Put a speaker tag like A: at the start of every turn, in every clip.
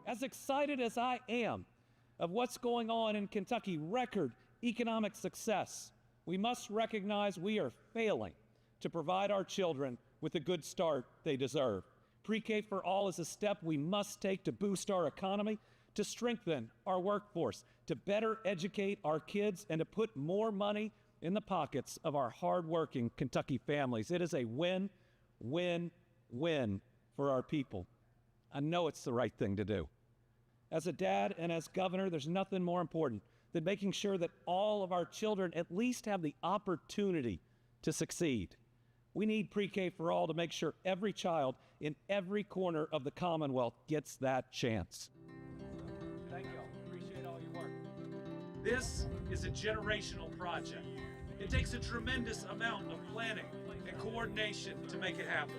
A: As excited as I am of what's going on in Kentucky, record economic success, we must recognize we are failing to provide our children with the good start they deserve. Pre-K for all is a step we must take to boost our economy, to strengthen our workforce, to better educate our kids, and to put more money in the pockets of our hardworking Kentucky families. It is a win, win, win for our people. I know it's the right thing to do. As a dad and as governor, there's nothing more important than making sure that all of our children at least have the opportunity to succeed. We need Pre-K for all to make sure every child in every corner of the Commonwealth gets that chance. Thank you all. Appreciate all your work. This is a generational project. It takes a tremendous amount of planning and coordination to make it happen.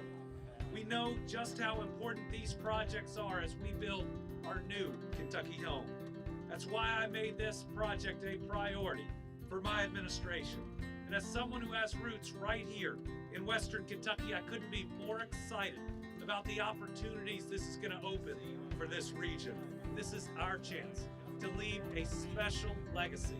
A: We know just how important these projects are as we build our new Kentucky home. That's why I made this project a priority for my administration. And as someone who has roots right here in Western Kentucky, I couldn't be more excited about the opportunities this is going to open for this region. This is our chance to leave a special legacy.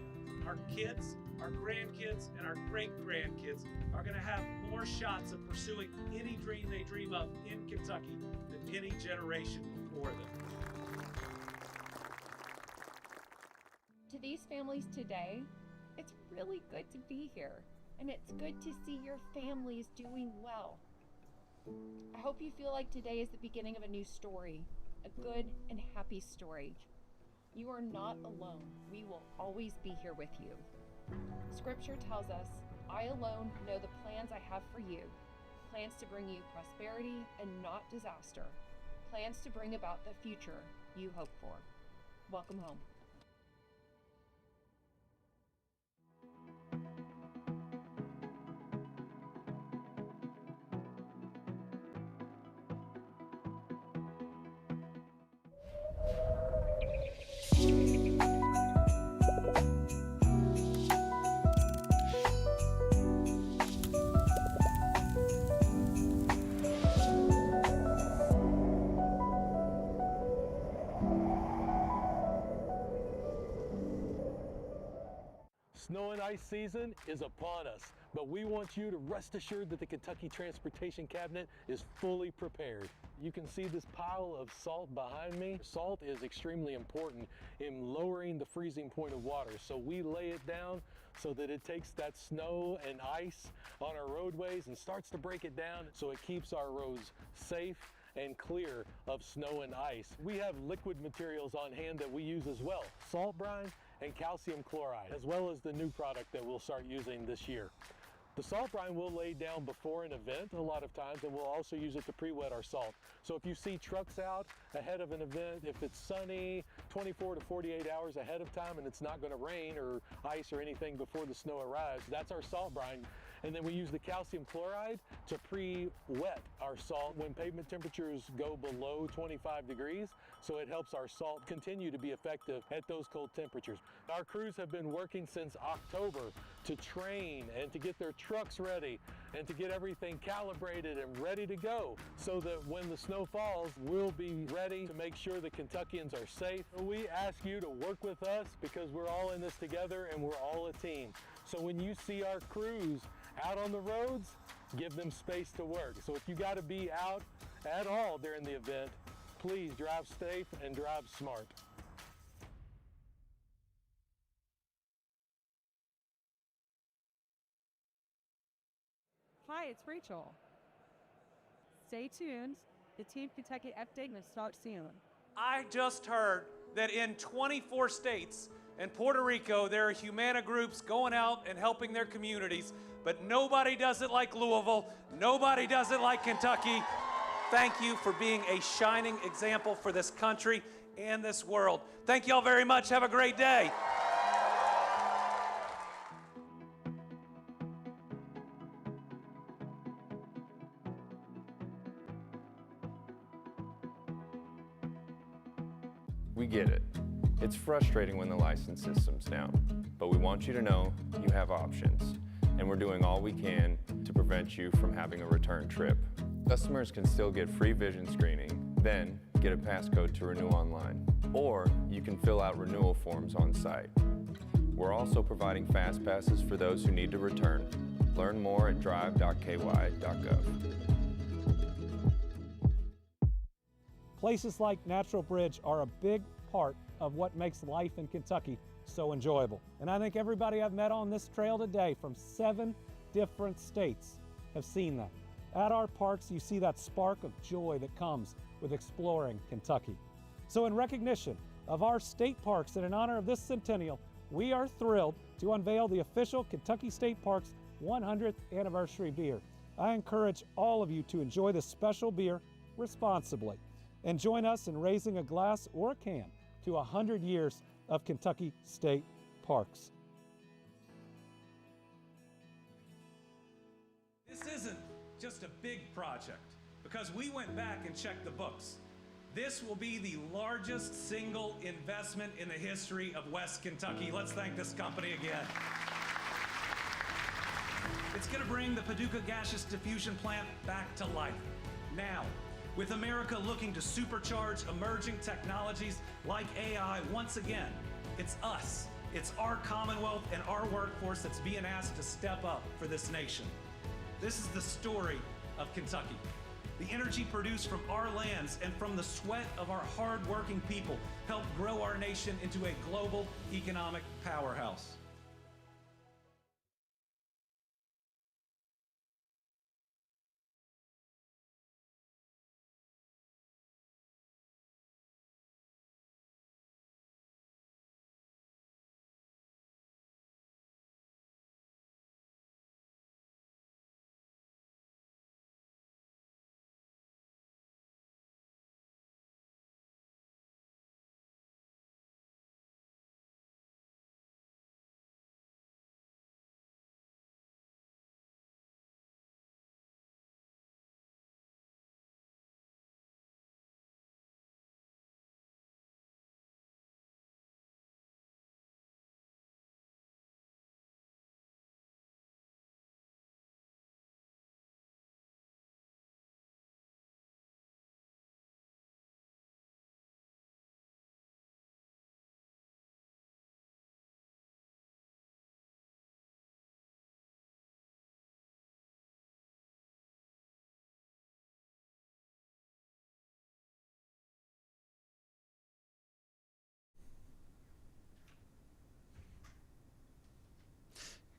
A: Our kids, our grandkids, and our great-grandkids are going to have more shots of pursuing any dream they dream of in Kentucky than any generation before them.
B: To these families today, it's really good to be here, and it's good to see your families doing well. I hope you feel like today is the beginning of a new story, a good and happy story. You are not alone. We will always be here with you. Scripture tells us, I alone know the plans I have for you, plans to bring you prosperity and not disaster, plans to bring about the future you hope for. Welcome home.
C: Snow and ice season is upon us, but we want you to rest assured that the Kentucky Transportation Cabinet is fully prepared. You can see this pile of salt behind me. Salt is extremely important in lowering the freezing point of water, so we lay it down so that it takes that snow and ice on our roadways and starts to break it down so it keeps our roads safe and clear of snow and ice. We have liquid materials on hand that we use as well, salt brine and calcium chloride, as well as the new product that we'll start using this year. The salt brine we'll lay down before an event a lot of times, and we'll also use it to pre-wet our salt. So if you see trucks out ahead of an event, if it's sunny 24 to 48 hours ahead of time and it's not going to rain or ice or anything before the snow arrives, that's our salt brine. And then we use the calcium chloride to pre-wet our salt when pavement temperatures go below 25 degrees, so it helps our salt continue to be effective at those cold temperatures. Our crews have been working since October to train and to get their trucks ready and to get everything calibrated and ready to go so that when the snow falls, we'll be ready to make sure the Kentuckians are safe. We ask you to work with us because we're all in this together and we're all a team. So when you see our crews out on the roads, give them space to work. So if you got to be out at all during the event, please drive safe and drive smart.
D: Hi, it's Rachel. Stay tuned. The Team Kentucky update will start soon.
A: I just heard that in 24 states and Puerto Rico, there are Humana groups going out and helping their communities, but nobody does it like Louisville. Nobody does it like Kentucky. Thank you for being a shining example for this country and this world. Thank you all very much. Have a great day.
E: We get it. It's frustrating when the license system's down, but we want you to know you have options, and we're doing all we can to prevent you from having a return trip. Customers can still get free vision screening, then get a passcode to renew online, or you can fill out renewal forms on site. We're also providing fast passes for those who need to return. Learn more at drive.ky.gov.
A: Places like Natural Bridge are a big part of what makes life in Kentucky so enjoyable. And I think everybody I've met on this trail today from 7 different states have seen that. At our parks, you see that spark of joy that comes with exploring Kentucky. So in recognition of our state parks and in honor of this centennial, we are thrilled to unveil the official Kentucky State Parks 100th anniversary beer. I encourage all of you to enjoy this special beer responsibly and join us in raising a glass or a can to 100 years of Kentucky State Parks. This isn't just a big project because we went back and checked the books. This will be the largest single investment in the history of West Kentucky. Let's thank this company again. It's going to bring the Paducah Gaseous Diffusion Plant back to life now. With America looking to supercharge emerging technologies like AI once again, it's us, it's our Commonwealth and our workforce that's being asked to step up for this nation. This is the story of Kentucky. The energy produced from our lands and from the sweat of our hard-working people helped grow our nation into a global economic powerhouse.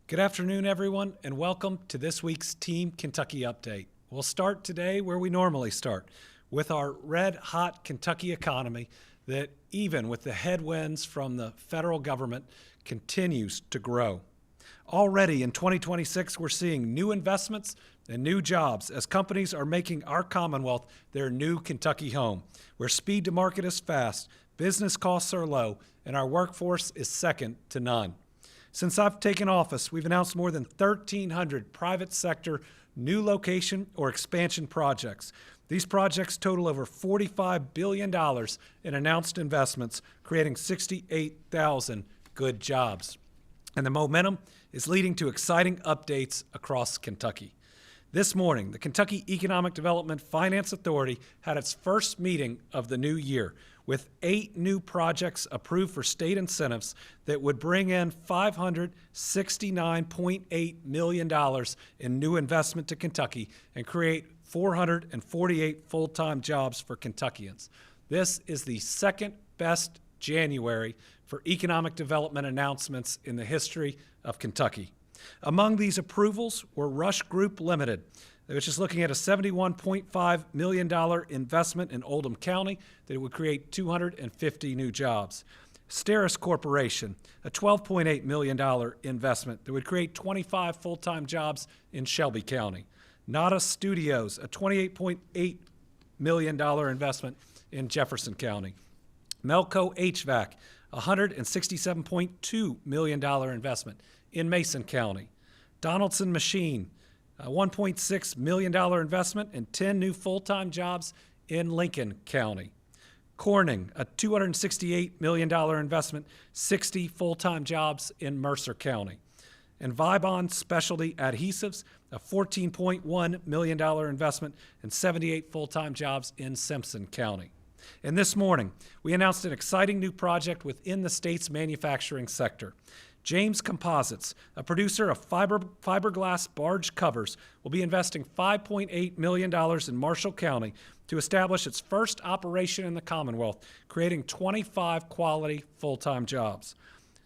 A: Good afternoon, everyone, and welcome to this week's Team Kentucky Update. We'll start today where we normally start, with our red-hot Kentucky economy that, even with the headwinds from the federal government, continues to grow. Already in 2026, we're seeing new investments and new jobs as companies are making our Commonwealth their new Kentucky home, where speed to market is fast, business costs are low, and our workforce is second to none. Since I've taken office, we've announced more than 1,300 private sector new location or expansion projects. These projects total over $45 billion in announced investments, creating 68,000 good jobs. And the momentum is leading to exciting updates across Kentucky. This morning, the Kentucky Economic Development Finance Authority had its first meeting of the new year, with 8 new projects approved for state incentives that would bring in $569.8 million in new investment to Kentucky and create 448 full-time jobs for Kentuckians. This is the second best January for economic development announcements in the history of Kentucky. Among these approvals were Rush Group Limited, which is looking at a $71.5 million investment in Oldham County that would create 250 new jobs. Steris Corporation, a $12.8 million investment that would create 25 full-time jobs in Shelby County. Nada Studios, a $28.8 million investment in Jefferson County. Melco HVAC, a $167.2 million investment in Mason County. Donaldson Machine, a $1.6 million investment and 10 new full-time jobs in Lincoln County. Corning, a $268 million investment, 60 full-time jobs in Mercer County. And Vibon Specialty Adhesives, a $14.1 million investment and 78 full-time jobs in Simpson County. And this morning, we announced an exciting new project within the state's manufacturing sector. James Composites, a producer of fiberglass barge covers, will be investing $5.8 million in Marshall County to establish its first operation in the Commonwealth, creating 25 quality full-time jobs.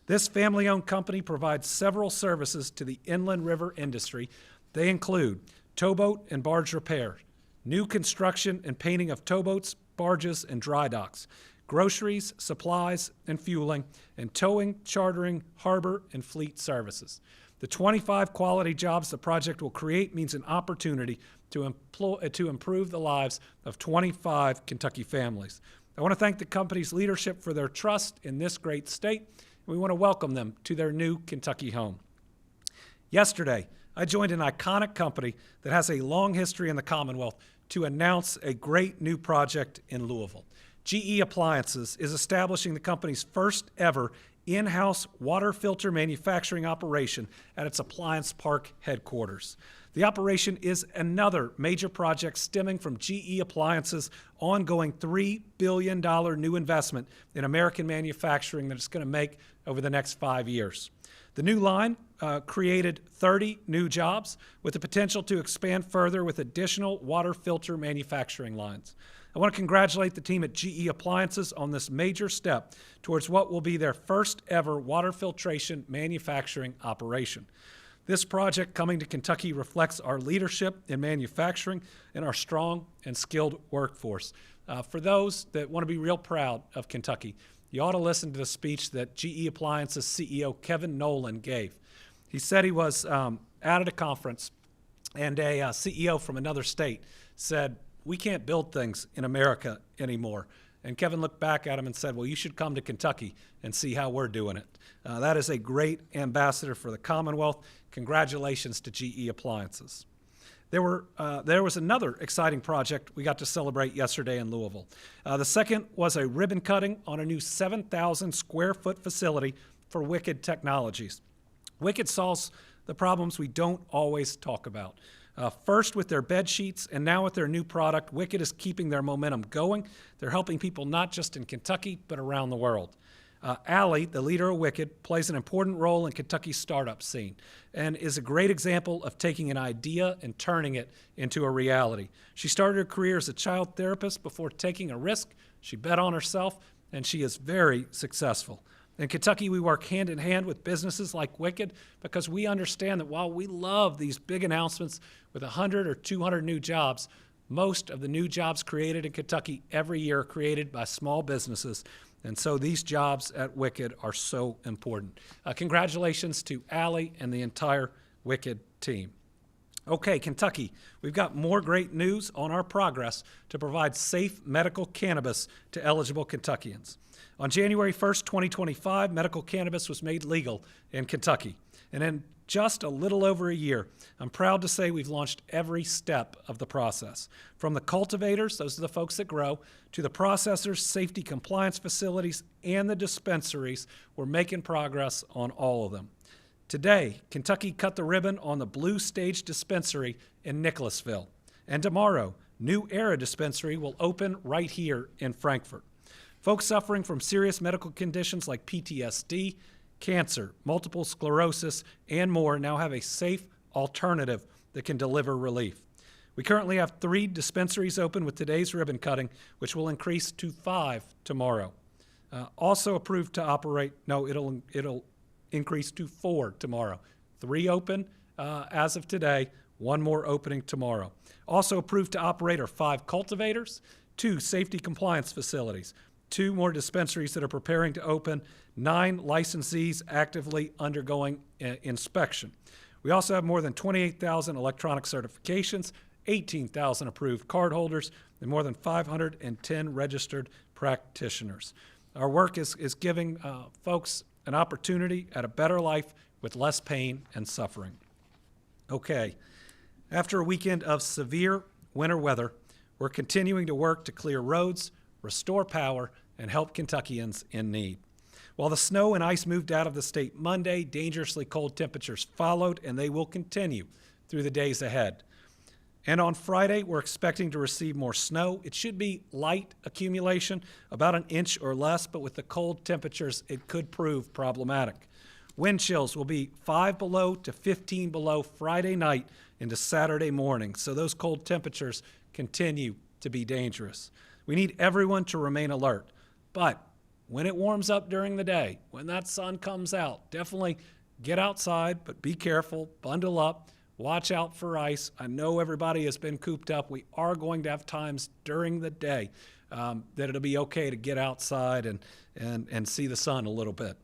A: This family-owned company provides several services to the inland river industry. They include towboat and barge repair, new construction and painting of towboats, barges, and dry docks, groceries, supplies, and fueling, and towing, chartering, harbor, and fleet services. The 25 quality jobs the project will create means an opportunity to improve the lives of 25 Kentucky families. I want to thank the company's leadership for their trust in this great state. We want to welcome them to their new Kentucky home. Yesterday, I joined an iconic company that has a long history in the Commonwealth to announce a great new project in Louisville. GE Appliances is establishing the company's first ever in-house water filter manufacturing operation at its Appliance Park headquarters. The operation is another major project stemming from GE Appliances' ongoing $3 billion new investment in American manufacturing that it's going to make over the next 5 years. The new line created 30 new jobs with the potential to expand further with additional water filter manufacturing lines. I want to congratulate the team at GE Appliances on this major step towards what will be their first ever water filtration manufacturing operation. This project coming to Kentucky reflects our leadership in manufacturing and our strong and skilled workforce. For those that want to be real proud of Kentucky, you ought to listen to the speech that GE Appliances CEO Kevin Nolan gave. He said he was at a conference and a CEO from another state said, "We can't build things in America anymore." And Kevin looked back at him and said, "Well, you should come to Kentucky and see how we're doing it." That is a great ambassador for the Commonwealth. Congratulations to GE Appliances. There was another exciting project we got to celebrate yesterday in Louisville. The second was a ribbon cutting on a new 7,000 square foot facility for Wicked Technologies. Wicked solves the problems we don't always talk about. First with their bed sheets, and now with their new product, Wicked is keeping their momentum going. They're helping people not just in Kentucky, but around the world. Allie, the leader of Wicked, plays an important role in Kentucky's startup scene and is a great example of taking an idea and turning it into a reality. She started her career as a child therapist before taking a risk. She bet on herself, and she is very successful. In Kentucky, we work hand in hand with businesses like Wicked because we understand that while we love these big announcements with 100 or 200 new jobs, most of the new jobs created in Kentucky every year are created by small businesses. And so these jobs at Wicked are so important. Congratulations to Allie and the entire Wicked team. Okay, Kentucky, we've got more great news on our progress to provide safe medical cannabis to eligible Kentuckians. On January 1st, 2025, medical cannabis was made legal in Kentucky. And in just a little over a year, I'm proud to say we've launched every step of the process. From the cultivators, those are the folks that grow, to the processors, safety compliance facilities, and the dispensaries, we're making progress on all of them. Today, Kentucky cut the ribbon on the Blue Stage Dispensary in Nicholasville. And tomorrow, New Era Dispensary will open right here in Frankfort. Folks suffering from serious medical conditions like PTSD, cancer, multiple sclerosis, and more now have a safe alternative that can deliver relief. We currently have 3 dispensaries open with today's ribbon cutting, which will increase to 5 tomorrow. Also approved to operate, it'll increase to 4 tomorrow. 3 open as of today, 1 more opening tomorrow. Also approved to operate are 5 cultivators, 2 safety compliance facilities, 2 more dispensaries that are preparing to open, 9 licensees actively undergoing inspection. We also have more than 28,000 electronic certifications, 18,000 approved cardholders, and more than 510 registered practitioners. Our work is giving folks an opportunity at a better life with less pain and suffering. Okay, after a weekend of severe winter weather, we're continuing to work to clear roads, restore power, and help Kentuckians in need. While the snow and ice moved out of the state Monday, dangerously cold temperatures followed, and they will continue through the days ahead. And on Friday, we're expecting to receive more snow. It should be light accumulation, about an inch or less, but with the cold temperatures, it could prove problematic. Wind chills will be 5 below to 15 below Friday night into Saturday morning, so those cold temperatures continue to be dangerous. We need everyone to remain alert, but when it warms up during the day, when that sun comes out, definitely get outside, but be careful, bundle up, watch out for ice. I know everybody has been cooped up. We are going to have times during the day that it'll be okay to get outside and see the sun a little bit.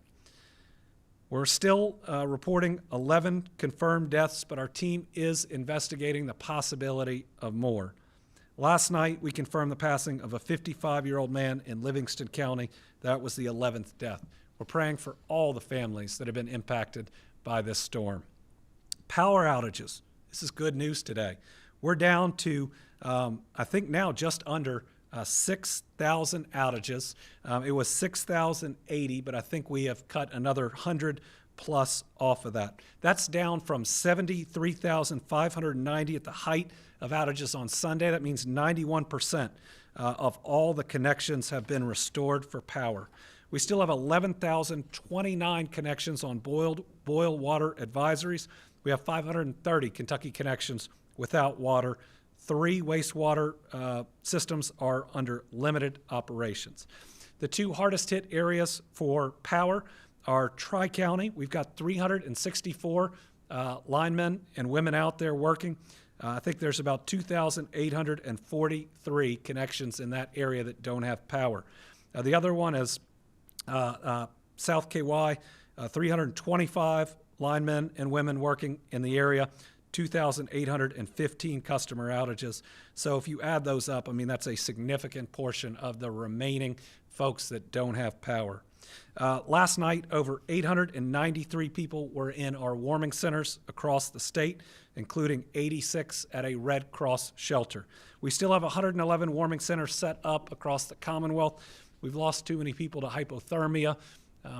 A: We're still reporting 11 confirmed deaths, but our team is investigating the possibility of more. Last night, we confirmed the passing of a 55-year-old man in Livingston County. That was the 11th death. We're praying for all the families that have been impacted by this storm. Power outages. This is good news today. We're down to, I think now just under 6,000 outages. It was 6,080, but I think we have cut another 100 plus off of that. That's down from 73,590 at the height of outages on Sunday. That means 91% of all the connections have been restored for power. We still have 11,029 connections on boil water advisories. We have 530 Kentucky connections without water. 3 wastewater systems are under limited operations. The 2 hardest hit areas for power are Tri-County. We've got 364 linemen and women out there working. I think there's about 2,843 connections in that area that don't have power. The other one is South KY, 325 linemen and women working in the area, 2,815 customer outages. So if you add those up, I mean, that's a significant portion of the remaining folks that don't have power. Last night, over 893 people were in our warming centers across the state, including 86 at a Red Cross shelter. We still have 111 warming centers set up across the Commonwealth. We've lost too many people to hypothermia.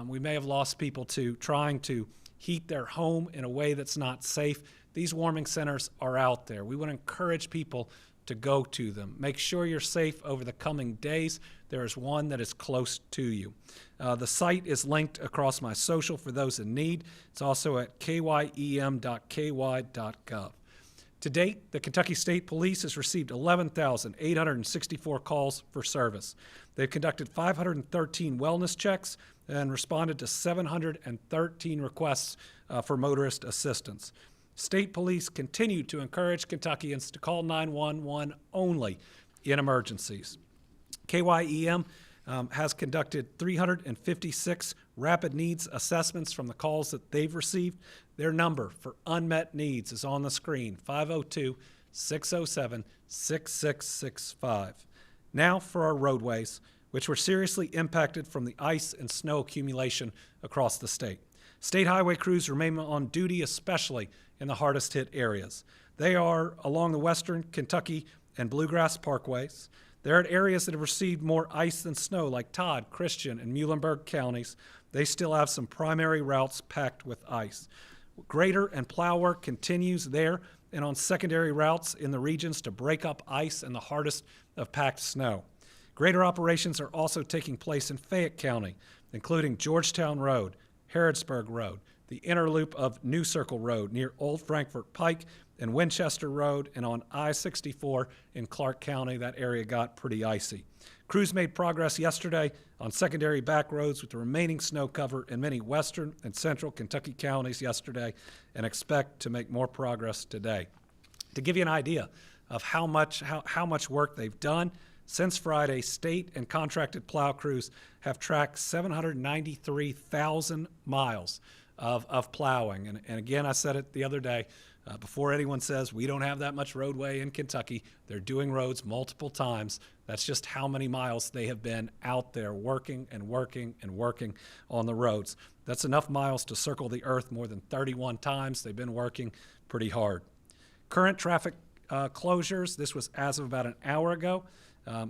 A: We may have lost people to trying to heat their home in a way that's not safe. These warming centers are out there. We want to encourage people to go to them. Make sure you're safe over the coming days. There is one that is close to you. The site is linked across my social for those in need. It's also at kyem.ky.gov. To date, the Kentucky State Police has received 11,864 calls for service. They've conducted 513 wellness checks and responded to 713 requests for motorist assistance. State police continue to encourage Kentuckians to call 911 only in emergencies. KYEM has conducted 356 rapid needs assessments from the calls that they've received. Their number for unmet needs is on the screen, 502-607-6665. Now for our roadways, which were seriously impacted from the ice and snow accumulation across the state. State highway crews remain on duty, especially in the hardest hit areas. They are along the western Kentucky and Bluegrass parkways. They're at areas that have received more ice than snow, like Todd, Christian, and Muhlenberg counties. They still have some primary routes packed with ice. Grader and plow work continues there and on secondary routes in the regions to break up ice and the hardest of packed snow. Grader operations are also taking place in Fayette County, including Georgetown Road, Harrodsburg Road, the inner loop of New Circle Road near Old Frankfort Pike, and Winchester Road, and on I-64 in Clark County. That area got pretty icy. Crews made progress yesterday on secondary back roads with the remaining snow cover in many western and central Kentucky counties yesterday, and expect to make more progress today. To give you an idea of how much work they've done, since Friday, state and contracted plow crews have tracked 793,000 miles of plowing. And again, I said it the other day, before anyone says we don't have that much roadway in Kentucky, they're doing roads multiple times. That's just how many miles they have been out there working and working and working on the roads. That's enough miles to circle the earth more than 31 times. They've been working pretty hard. Current traffic closures, this was as of about an hour ago,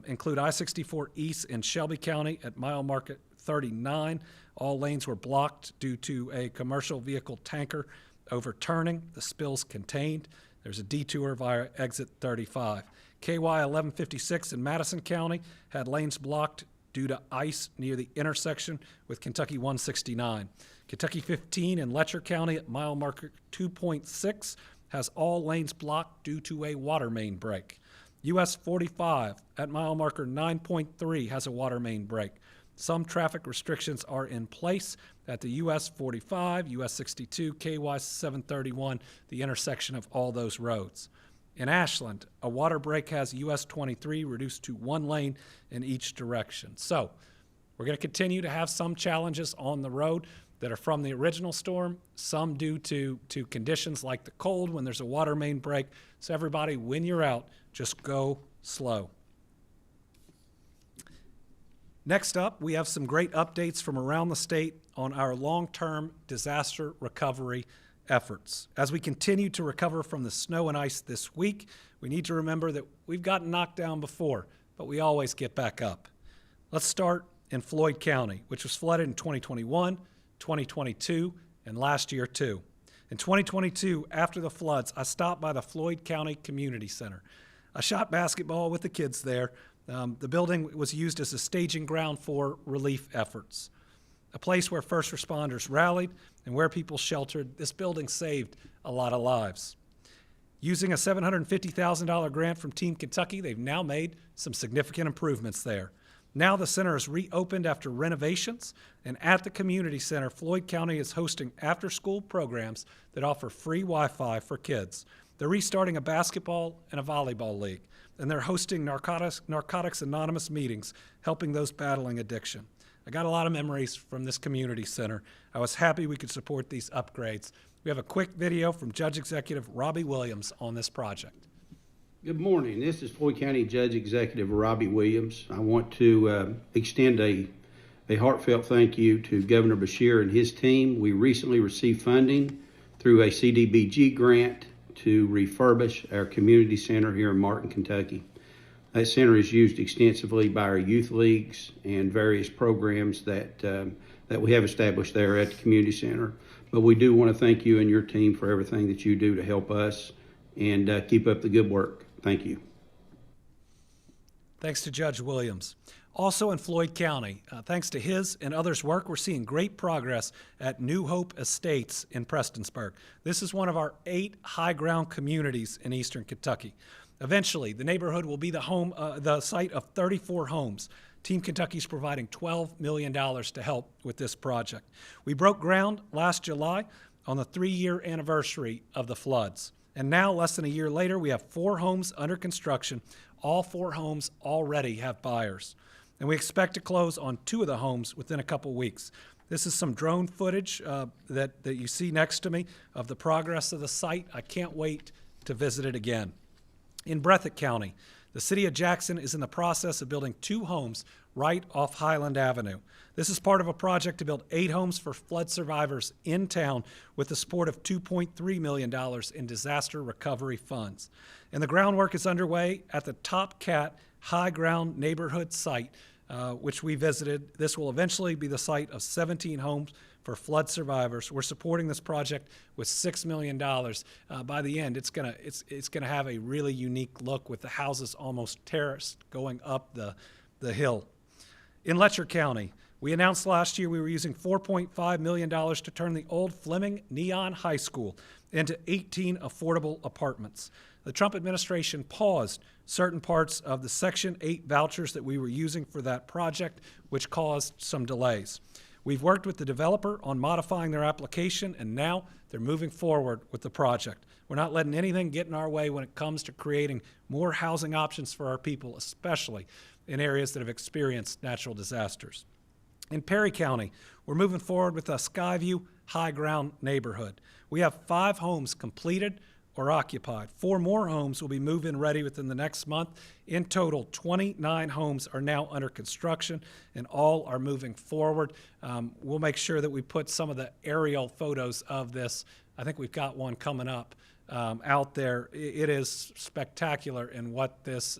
A: include I-64 East in Shelby County at mile marker 39. All lanes were blocked due to a commercial vehicle tanker overturning. The spill's contained.
F: There's a detour via exit 35. KY 1156 in Madison County had lanes blocked due to ice near the intersection with Kentucky 169. Kentucky 15 in Letcher County at mile marker 2.6 has all lanes blocked due to a water main break. US 45 at mile marker 9.3 has a water main break. Some traffic restrictions are in place at the US 45, US 62, KY 731, the intersection of all those roads. In Ashland, a water break has US 23 reduced to one lane in each direction. So we're going to continue to have some challenges on the road that are from the original storm, some due to conditions like the cold when there's a water main break. So everybody, when you're out, just go slow. Next up, we have some great updates from around the state on our long-term disaster recovery efforts. As we continue to recover from the snow and ice this week, we need to remember that we've gotten knocked down before, but we always get back up. Let's start in Floyd County, which was flooded in 2021, 2022, and last year too. In 2022, after the floods, I stopped by the Floyd County Community Center. I shot basketball with the kids there. The building was used as a staging ground for relief efforts, a place where first responders rallied and where people sheltered. This building saved a lot of lives. Using a $750,000 grant from Team Kentucky, they've now made some significant improvements there. Now the center is reopened after renovations, and at the community center, Floyd County is hosting after-school programs that offer free Wi-Fi for kids. They're restarting a basketball and a volleyball league, and they're hosting Narcotics Anonymous meetings, helping those battling addiction. I got a lot of memories from this community center. I was happy we could support these upgrades. We have a quick video from Judge Executive Robbie Williams on this project.
G: Good morning. This is Floyd County Judge Executive Robbie Williams. I want to extend a heartfelt thank you to Governor Beshear and his team. We recently received funding through a CDBG grant to refurbish our community center here in Martin, Kentucky. That center is used extensively by our youth leagues and various programs that we have established there at the community center. But we do want to thank you and your team for everything that you do to help us, and keep up the good work. Thank you.
F: Thanks to Judge Williams. Also in Floyd County, thanks to his and others' work, we're seeing great progress at New Hope Estates in Prestonsburg. This is one of our 8 high-ground communities in eastern Kentucky. Eventually, the neighborhood will be the site of 34 homes. Team Kentucky is providing $12 million to help with this project. We broke ground last July on the 3-year anniversary of the floods. And now, less than a year later, we have 4 homes under construction. All 4 homes already have buyers. And we expect to close on 2 of the homes within a couple weeks. This is some drone footage that you see next to me of the progress of the site. I can't wait to visit it again. In Breathitt County, the city of Jackson is in the process of building 2 homes right off Highland Avenue. This is part of a project to build 8 homes for flood survivors in town with the support of $2.3 million in disaster recovery funds. And the groundwork is underway at the Top Cat High Ground neighborhood site, which we visited. This will eventually be the site of 17 homes for flood survivors. We're supporting this project with $6 million. By the end, it's gonna have a really unique look with the houses almost terraced going up the hill. In Letcher County, we announced last year we were using $4.5 million to turn the old Fleming Neon High School into 18 affordable apartments. The Trump administration paused certain parts of the Section 8 vouchers that we were using for that project, which caused some delays. We've worked with the developer on modifying their application, and now they're moving forward with the project. We're not letting anything get in our way when it comes to creating more housing options for our people, especially in areas that have experienced natural disasters. In Perry County, we're moving forward with a Skyview High Ground neighborhood. We have 5 homes completed or occupied. 4 more homes will be move-in ready within the next month. In total, 29 homes are now under construction, and all are moving forward. We'll make sure that we put some of the aerial photos of this. I think we've got one coming up out there. It is spectacular in what this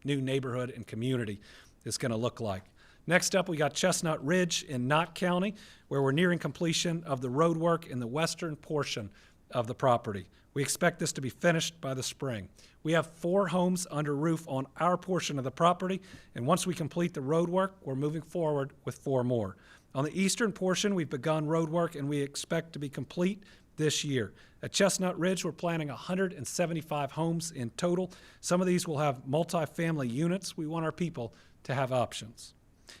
F: new neighborhood and community is going to look like. Next up, we got Chestnut Ridge in Knott County, where we're nearing completion of the road work in the western portion of the property. We expect this to be finished by the spring. We have 4 homes under roof on our portion of the property, and once we complete the road work, we're moving forward with 4 more. On the eastern portion, we've begun road work, and we expect to be complete this year. At Chestnut Ridge, we're planning 175 homes in total. Some of these will have multifamily units. We want our people to have options.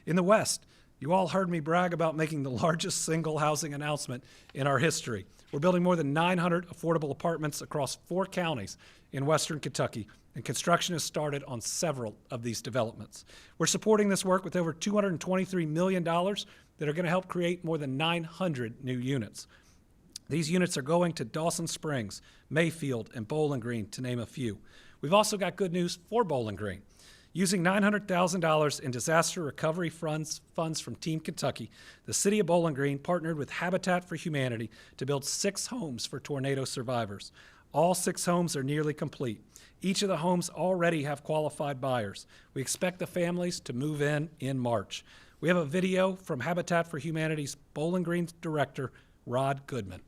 F: In the west, you all heard me brag about making the largest single housing announcement in our history. We're building more than 900 affordable apartments across 4 counties in western Kentucky, and construction has started on several of these developments. We're supporting this work with over $223 million that are going to help create more than 900 new units. These units are going to Dawson Springs, Mayfield, and Bowling Green, to name a few. We've also got good news for Bowling Green. Using $900,000 in disaster recovery funds from Team Kentucky, the city of Bowling Green partnered with Habitat for Humanity to build 6 homes for tornado survivors. All 6 homes are nearly complete. Each of the homes already have qualified buyers. We expect the families to move in March. We have a video from Habitat for Humanity's Bowling Green director, Rod Goodman.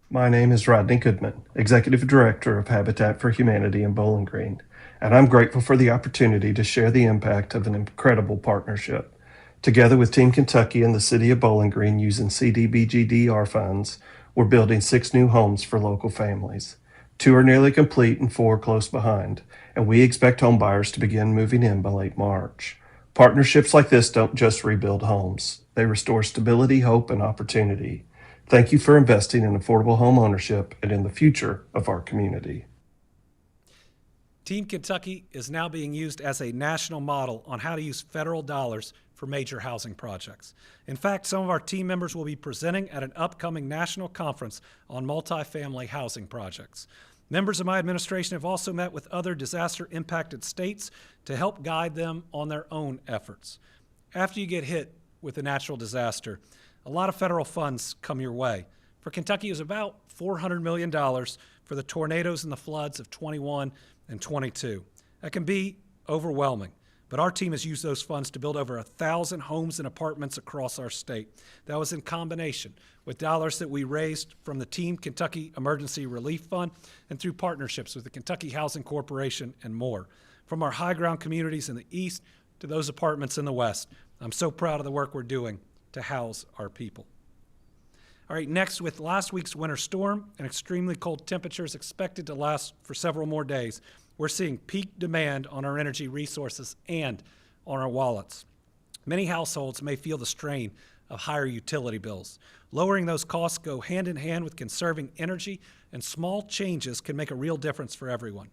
H: My name is Rodney Goodman, Executive Director of Habitat for Humanity in Bowling Green, and I'm grateful for the opportunity to share the impact of an incredible partnership. Together with Team Kentucky and the City of Bowling Green using CDBG-DR funds, we're building 6 new homes for local families. 2 are nearly complete and 4 close behind, and we expect home buyers to begin moving in by late March. Partnerships like this don't just rebuild homes. They restore stability, hope, and opportunity. Thank you for investing in affordable home ownership and in the future of our community.
F: Team Kentucky is now being used as a national model on how to use federal dollars for major housing projects. In fact, some of our team members will be presenting at an upcoming national conference on multifamily housing projects. Members of my administration have also met with other disaster-impacted states to help guide them on their own efforts. After you get hit with a natural disaster, a lot of federal funds come your way. For Kentucky, it was about $400 million for the tornadoes and the floods of 21 and 22. That can be overwhelming, but our team has used those funds to build over 1,000 homes and apartments across our state. That was in combination with dollars that we raised from the Team Kentucky Emergency Relief Fund and through partnerships with the Kentucky Housing Corporation and more. From our high ground communities in the east to those apartments in the west, I'm so proud of the work we're doing to house our people. All right, next, with last week's winter storm and extremely cold temperatures expected to last for several more days, we're seeing peak demand on our energy resources and on our wallets. Many households may feel the strain of higher utility bills. Lowering those costs go hand in hand with conserving energy, and small changes can make a real difference for everyone.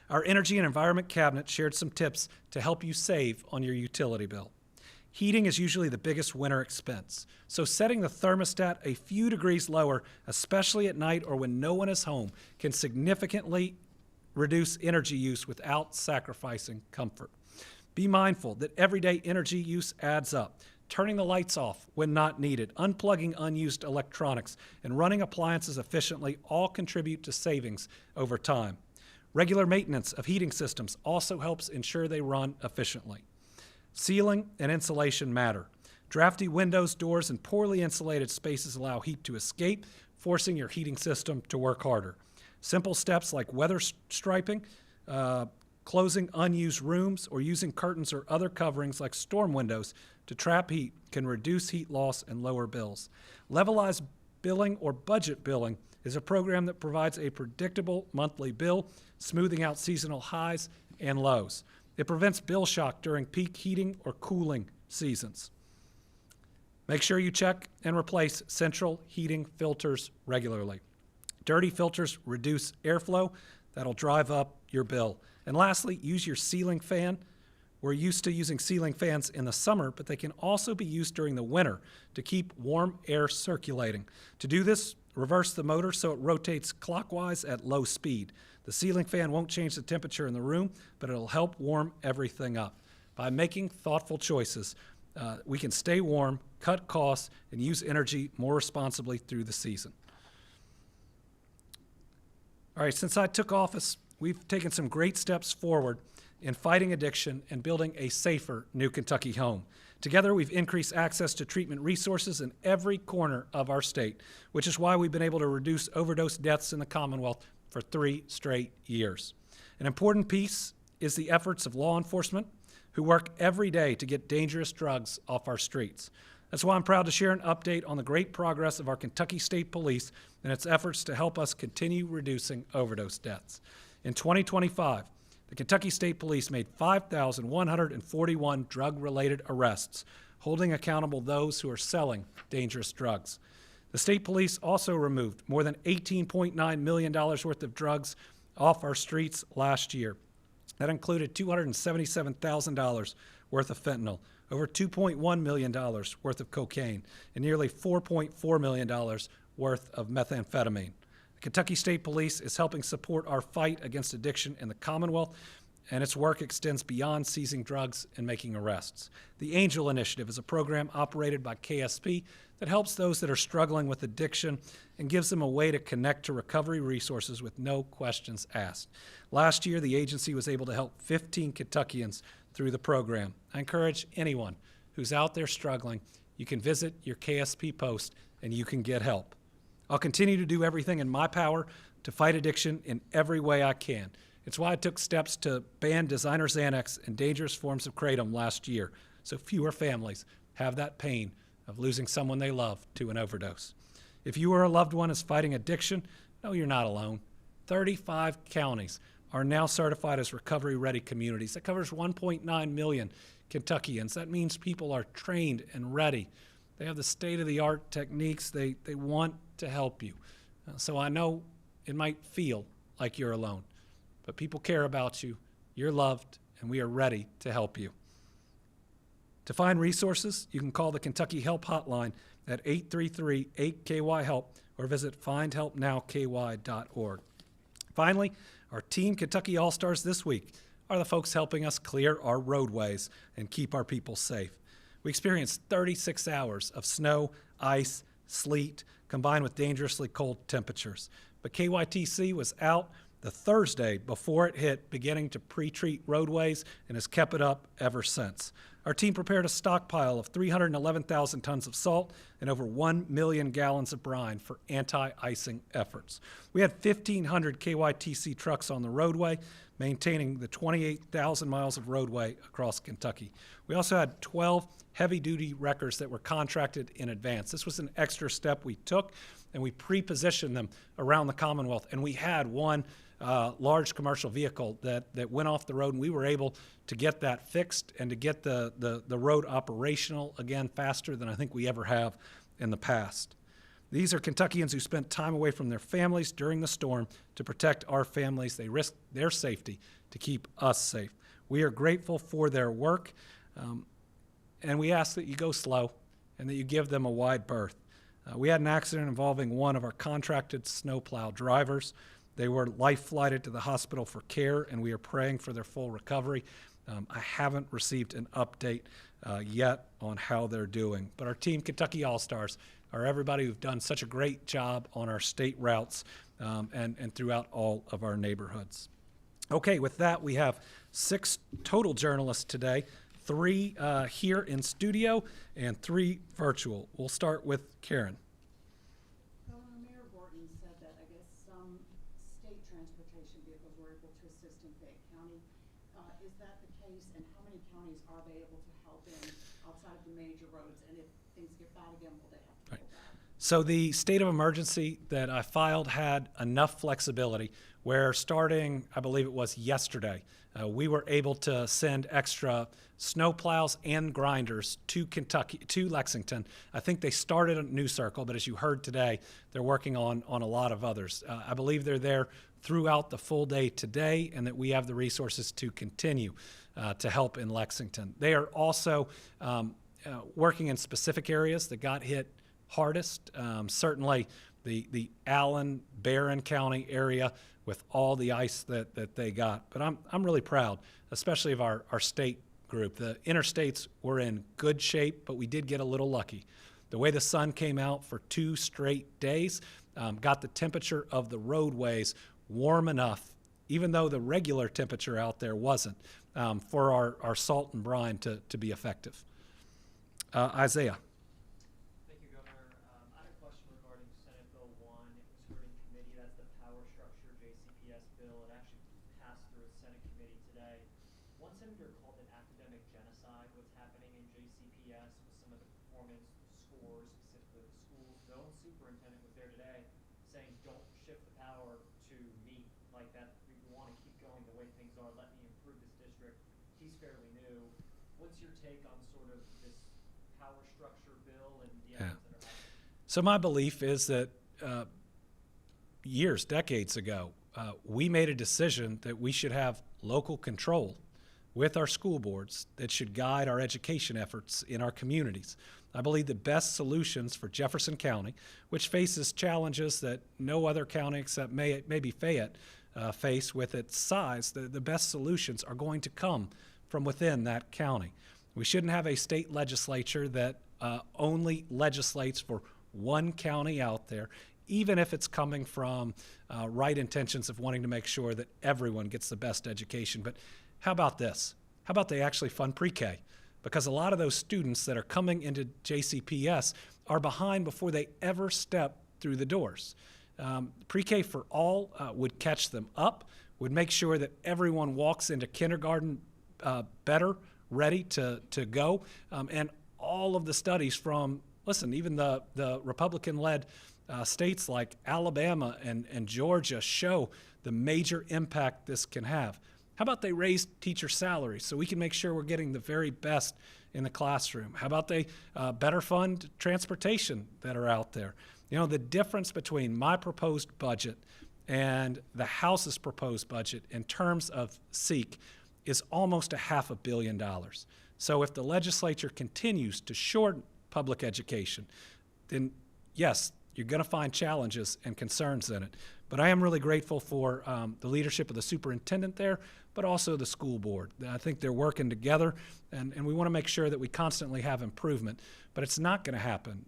F: Our Energy and Environment Cabinet shared some tips to help you save on your utility bill. Heating is usually the biggest winter expense, so setting the thermostat a few degrees lower, especially at night or when no one is home, can significantly reduce energy use without sacrificing comfort. Be mindful that everyday energy use adds up. Turning the lights off when not needed, unplugging unused electronics, and running appliances efficiently all contribute to savings over time. Regular maintenance of heating systems also helps ensure they run efficiently. Sealing and insulation matter. Drafty windows, doors, and poorly insulated spaces allow heat to escape, forcing your heating system to work harder. Simple steps like weather striping, closing unused rooms, or using curtains or other coverings like storm windows to trap heat can reduce heat loss and lower bills. Levelized billing or budget billing is a program that provides a predictable monthly bill, smoothing out seasonal highs and lows. It prevents bill shock during peak heating or cooling seasons. Make sure you check and replace central heating filters regularly. Dirty filters reduce airflow. That'll drive up your bill. And lastly, use your ceiling fan. We're used to using ceiling fans in the summer, but they can also be used during the winter to keep warm air circulating. To do this, reverse the motor so it rotates clockwise at low speed. The ceiling fan won't change the temperature in the room, but it'll help warm everything up. By making thoughtful choices, we can stay warm, cut costs, and use energy more responsibly through the season. All right, since I took office, we've taken some great steps forward in fighting addiction and building a safer new Kentucky home. Together, we've increased access to treatment resources in every corner of our state, which is why we've been able to reduce overdose deaths in the Commonwealth for 3 straight years. An important piece is the efforts of law enforcement who work every day to get dangerous drugs off our streets. That's why I'm proud to share an update on the great progress of our Kentucky State Police and its efforts to help us continue reducing overdose deaths. In 2025, the Kentucky State Police made 5,141 drug-related arrests, holding accountable those who are selling dangerous drugs. The state police also removed more than $18.9 million worth of drugs off our streets last year. That included $277,000 worth of fentanyl, over $2.1 million worth of cocaine, and nearly $4.4 million worth of methamphetamine. The Kentucky State Police is helping support our fight against addiction in the Commonwealth, and its work extends beyond seizing drugs and making arrests. The Angel Initiative is a program operated by KSP that helps those that are struggling with addiction and gives them a way to connect to recovery resources with no questions asked. Last year, the agency was able to help 15 Kentuckians through the program. I encourage anyone who's out there struggling, you can visit your KSP post and you can get help. I'll continue to do everything in my power to fight addiction in every way I can. It's why I took steps to ban designer Xanax and dangerous forms of kratom last year, so fewer families have that pain of losing someone they love to an overdose. If you or a loved one is fighting addiction, no, you're not alone. 35 counties are now certified as recovery-ready communities. That covers 1.9 million Kentuckians. That means people are trained and ready. They have the state-of-the-art techniques. They want to help you. So I know it might feel like you're alone, but people care about you, you're loved, and we are ready to help you. To find resources, you can call the Kentucky Help Hotline at 833-8KY-HELP or visit findhelpnowky.org. Finally, our Team Kentucky All-Stars this week are the folks helping us clear our roadways and keep our people safe. We experienced 36 hours of snow, ice, sleet, combined with dangerously cold temperatures. But KYTC was out the Thursday before it hit, beginning to pre-treat roadways and has kept it up ever since. Our team prepared a stockpile of 311,000 tons of salt and over 1 million gallons of brine for anti-icing efforts. We had 1,500 KYTC trucks on the roadway, maintaining the 28,000 miles of roadway across Kentucky. We also had 12 heavy-duty wreckers that were contracted in advance. This was an extra step we took, and we pre-positioned them around the Commonwealth, and we had one large commercial vehicle that went off the road, and we were able to get that fixed and to get the road operational again faster than I think we ever have in the past. These are Kentuckians who spent time away from their families during the storm to protect our families. They risked their safety to keep us safe. We are grateful for their work, and we ask that you go slow and that you give them a wide berth. We had an accident involving one of our contracted snowplow drivers. They were life-flighted to the hospital for care, and we are praying for their full recovery. I haven't received an update yet on how they're doing. But our Team Kentucky All-Stars are everybody who've done such a great job on our state routes and throughout all of our neighborhoods. Okay, with that, we have 6 total journalists today, 3 here in studio and 3 virtual. We'll start with Karen.
I: Mayor Borton said that I guess some state transportation vehicles were able to assist in Fayette County. Is that the case, and how many counties are they able to help in outside of the major roads? And if things get bad again, will they have to pull back?
F: So the state of emergency that I filed had enough flexibility where starting, I believe it was yesterday, we were able to send extra snowplows and grinders to Lexington. I think they started at New Circle, but as you heard today, they're working on a lot of others. I believe they're there throughout the full day today, and that we have the resources to continue to help in Lexington. They are also working in specific areas that got hit hardest. Certainly the Allen, Barron County area with all the ice that they got. But I'm really proud, especially of our state group. The interstates were in good shape, but we did get a little lucky. The way the sun came out for 2 straight days got the temperature of the roadways warm enough, even though the regular temperature out there wasn't, for our salt and brine to be effective. Isaiah.
J: Thank you, Governor. I had a question regarding Senate Bill 1. It was heard in committee. That's the power structure J.C. committee today. One senator called it academic genocide, what's happening in JCPS with some of the performance scores, specifically the schools. The own superintendent was there today saying, don't shift the power to me like that. We want to keep going the way things are. Let me improve this district. He's fairly new. What's your take on sort of this power structure bill and the efforts that are happening?
F: So my belief is that decades ago, we made a decision that we should have local control with our school boards that should guide our education efforts in our communities. I believe the best solutions for Jefferson County, which faces challenges that no other county except maybe Fayette face with its size, the best solutions are going to come from within that county. We shouldn't have a state legislature that only legislates for one county out there, even if it's coming from right intentions of wanting to make sure that everyone gets the best education. But how about this? How about they actually fund pre-K? Because a lot of those students that are coming into JCPS are behind before they ever step through the doors. Pre-K for all would catch them up, would make sure that everyone walks into kindergarten better, ready to go. And all of the studies from, listen, even the Republican-led states like Alabama and Georgia show the major impact this can have. How about they raise teacher salaries so we can make sure we're getting the very best in the classroom? How about they better fund transportation that are out there? You know, the difference between my proposed budget and the House's proposed budget in terms of SEEK is almost $500 million. So if the legislature continues to shorten public education, then yes, you're going to find challenges and concerns in it. But I am really grateful for the leadership of the superintendent there, but also the school board. I think they're working together, and we want to make sure that we constantly have improvement. But it's not going to happen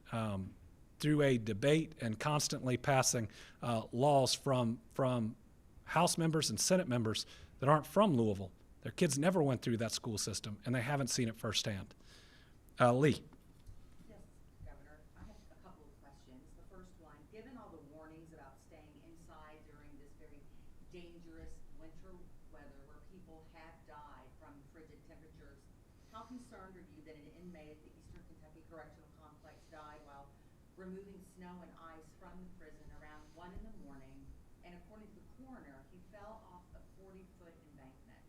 F: through a debate and constantly passing laws from House members and Senate members that aren't from Louisville. Their kids never went through that school system, and they haven't seen it firsthand. Lee.
K: Yes, Governor. I have a couple of questions. The first one, given all the warnings about staying inside during this very dangerous winter weather where people have died from frigid temperatures, how concerned are you that an inmate at the Eastern Kentucky Correctional Complex died while removing snow and ice from the prison around 1 in the morning, and according to the coroner, he fell off a 40-foot embankment?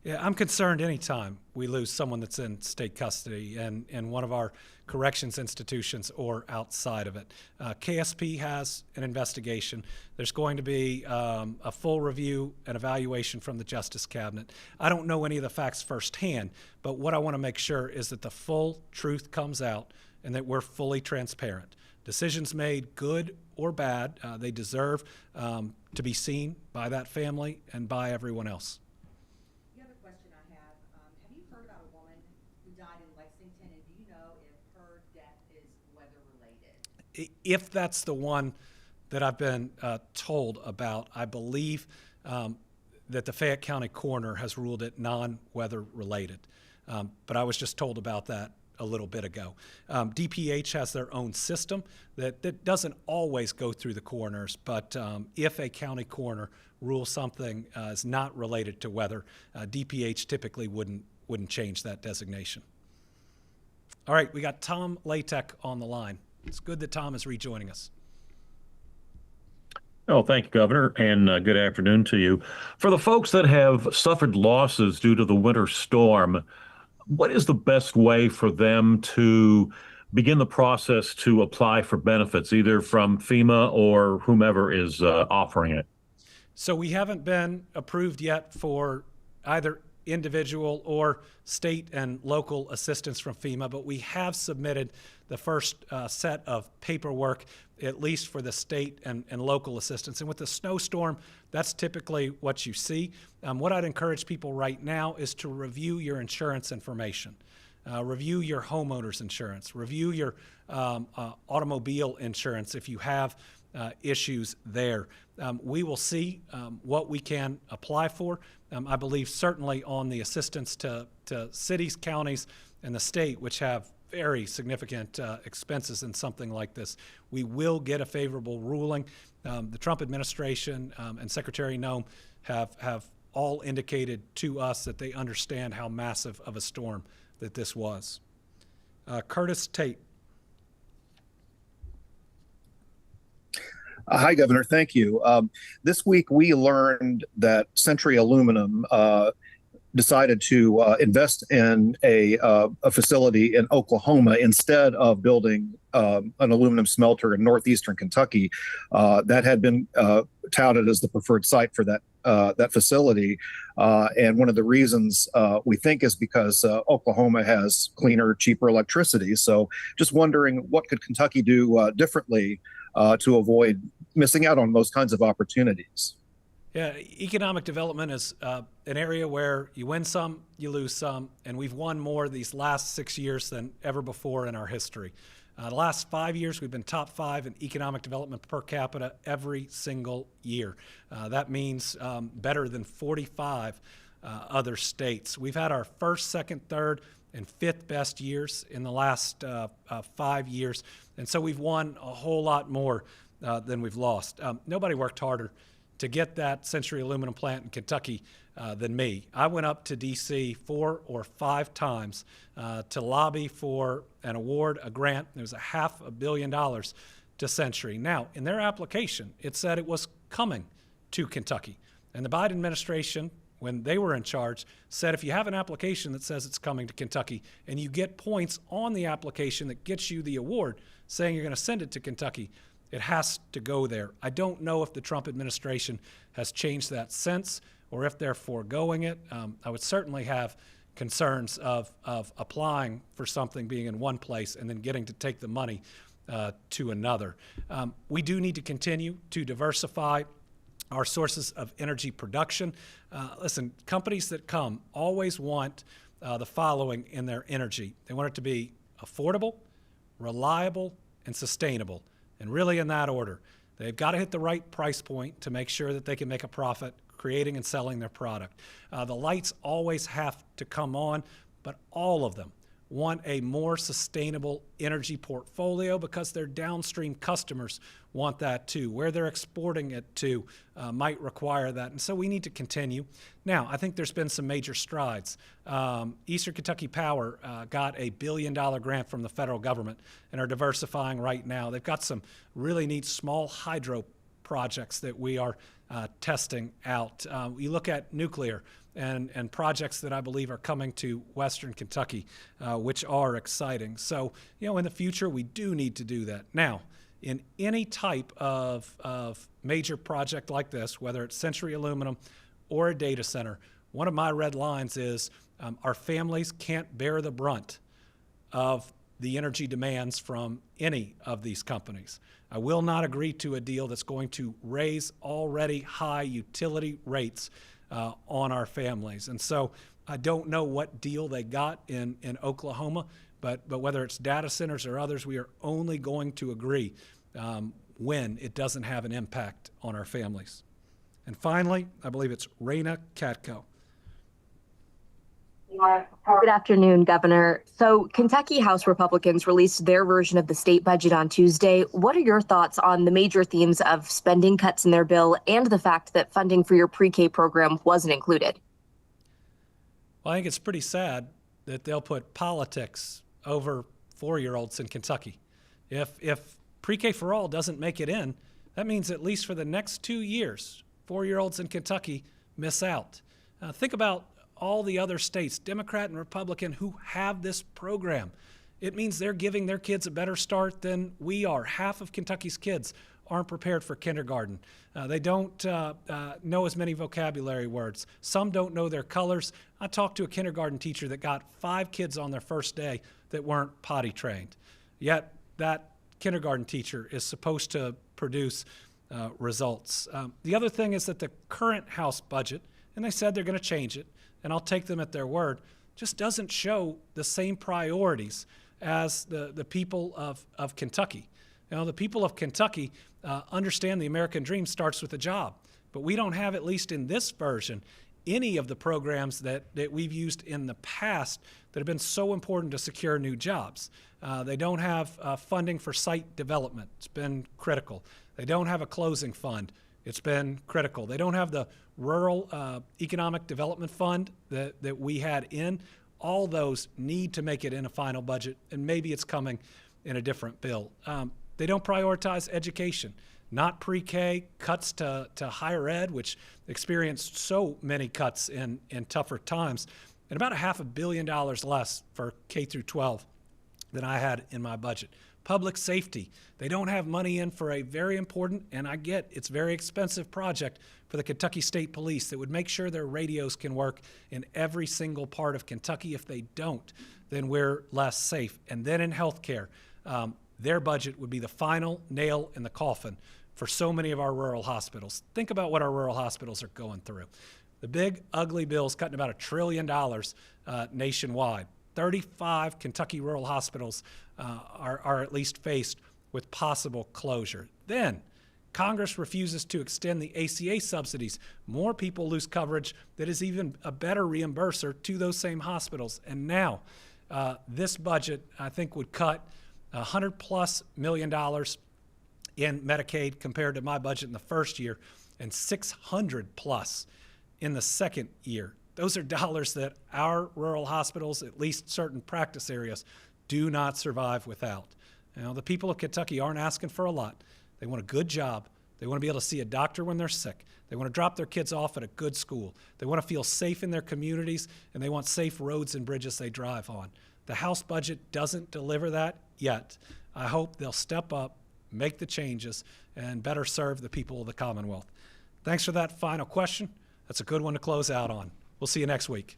F: Yeah, I'm concerned anytime we lose someone that's in state custody in one of our corrections institutions or outside of it. KSP has an investigation. There's going to be a full review and evaluation from the Justice Cabinet. I don't know any of the facts firsthand, but what I want to make sure is that the full truth comes out and that we're fully transparent. Decisions made, good or bad, they deserve to be seen by that family and by everyone else.
K: The other question I have you heard about a woman who died in Lexington, and do you know if her death is weather-related?
F: If that's the one that I've been told about, I believe that the Fayette County coroner has ruled it non-weather related. But I was just told about that a little bit ago. DPH has their own system that doesn't always go through the coroners, but if a county coroner rules something is not related to weather, DPH typically wouldn't change that designation. All right, we got Tom Latek on the line. It's good that Tom is rejoining us.
L: Oh, thank you, Governor, and good afternoon to you. For the folks that have suffered losses due to the winter storm, what is the best way for them to begin the process to apply for benefits, either from FEMA or whomever is offering it?
F: So we haven't been approved yet for either individual or state and local assistance from FEMA, but we have submitted the first set of paperwork, at least for the state and local assistance. And with the snowstorm, that's typically what you see. What I'd encourage people right now is to review your insurance information. Review your homeowner's insurance. Review your automobile insurance if you have issues there. We will see what we can apply for. I believe certainly on the assistance to cities, counties, and the state, which have very significant expenses in something like this, we will get a favorable ruling. The Trump administration and Secretary Noem have all indicated to us that they understand how massive of a storm that this was. Curtis Tate.
M: Hi, Governor. Thank you. This week we learned that Century Aluminum decided to invest in a facility in Oklahoma instead of building an aluminum smelter in northeastern Kentucky that had been touted as the preferred site for that facility. And one of the reasons we think is because Oklahoma has cleaner, cheaper electricity. So just wondering, what could Kentucky do differently to avoid missing out on those kinds of opportunities?
F: Yeah, economic development is an area where you win some, you lose some, and we've won more these last 6 years than ever before in our history. The last 5 years, we've been top 5 in economic development per capita every single year. That means better than 45 other states. We've had our first, second, third, and fifth best years in the last 5 years, and so we've won a whole lot more than we've lost. Nobody worked harder to get that Century Aluminum plant in Kentucky than me. I went up to D.C. 4 or 5 times to lobby for an award, a grant. It was $500 million to Century. Now, in their application, it said it was coming to Kentucky. And the Biden administration, when they were in charge, said if you have an application that says it's coming to Kentucky and you get points on the application that gets you the award saying you're going to send it to Kentucky, it has to go there. I don't know if the Trump administration has changed that since or if they're foregoing it. I would certainly have concerns of applying for something being in one place and then getting to take the money to another. We do need to continue to diversify our sources of energy production. Listen, companies that come always want the following in their energy. They want it to be affordable, reliable, and sustainable. And really in that order. They've got to hit the right price point to make sure that they can make a profit creating and selling their product. The lights always have to come on, but all of them want a more sustainable energy portfolio because their downstream customers want that too. Where they're exporting it to might require that. And so we need to continue. Now, I think there's been some major strides. Eastern Kentucky Power got a $1 billion grant from the federal government and are diversifying right now. They've got some really neat small hydro projects that we are testing out. You look at nuclear and projects that I believe are coming to Western Kentucky, which are exciting. So, in the future, we do need to do that. Now, in any type of major project like this, whether it's Century Aluminum or a data center, one of my red lines is our families can't bear the brunt of the energy demands from any of these companies. I will not agree to a deal that's going to raise already high utility rates on our families. And so I don't know what deal they got in Oklahoma, but whether it's data centers or others, we are only going to agree when it doesn't have an impact on our families. And finally, I believe it's Raina Katko.
N: Good afternoon, Governor. So Kentucky House Republicans released their version of the state budget on Tuesday. What are your thoughts on the major themes of spending cuts in their bill and the fact that funding for your pre-K program wasn't included?
F: Well, I think it's pretty sad that they'll put politics over 4-year-olds in Kentucky. If pre-K for all doesn't make it in, that means at least for the next 2 years, 4-year-olds in Kentucky miss out. Think about all the other states, Democrat and Republican, who have this program. It means they're giving their kids a better start than we are. Half of Kentucky's kids aren't prepared for kindergarten. They don't know as many vocabulary words. Some don't know their colors. I talked to a kindergarten teacher that got 5 kids on their first day that weren't potty trained. Yet that kindergarten teacher is supposed to produce results. The other thing is that the current House budget, and they said they're going to change it, and I'll take them at their word, just doesn't show the same priorities as the people of Kentucky. The people of Kentucky understand the American dream starts with a job, but we don't have, at least in this version, any of the programs that we've used in the past that have been so important to secure new jobs. They don't have funding for site development. It's been critical. They don't have a closing fund. It's been critical. They don't have the rural economic development fund that we had in. All those need to make it in a final budget, and maybe it's coming in a different bill. They don't prioritize education, not pre-K, cuts to higher ed, which experienced so many cuts in tougher times, and about $500 million less for K through 12 than I had in my budget. Public safety, they don't have money in for a very important, and I get it's very expensive project for the Kentucky State Police that would make sure their radios can work in every single part of Kentucky. If they don't, then we're less safe. And then in healthcare, their budget would be the final nail in the coffin for so many of our rural hospitals. Think about what our rural hospitals are going through. The big, ugly bill's cutting about $1 trillion nationwide. 35 Kentucky rural hospitals are at least faced with possible closure. Then Congress refuses to extend the ACA subsidies. More people lose coverage that is even a better reimburser to those same hospitals. And now this budget, I think, would cut $100+ million in Medicaid compared to my budget in the first year, and $600+ in the second year. Those are dollars that our rural hospitals, at least certain practice areas, do not survive without. You know, the people of Kentucky aren't asking for a lot. They want a good job. They want to be able to see a doctor when they're sick. They want to drop their kids off at a good school. They want to feel safe in their communities, and they want safe roads and bridges they drive on. The House budget doesn't deliver that yet. I hope they'll step up, make the changes, and better serve the people of the Commonwealth. Thanks for that final question. That's a good one to close out on. We'll see you next week.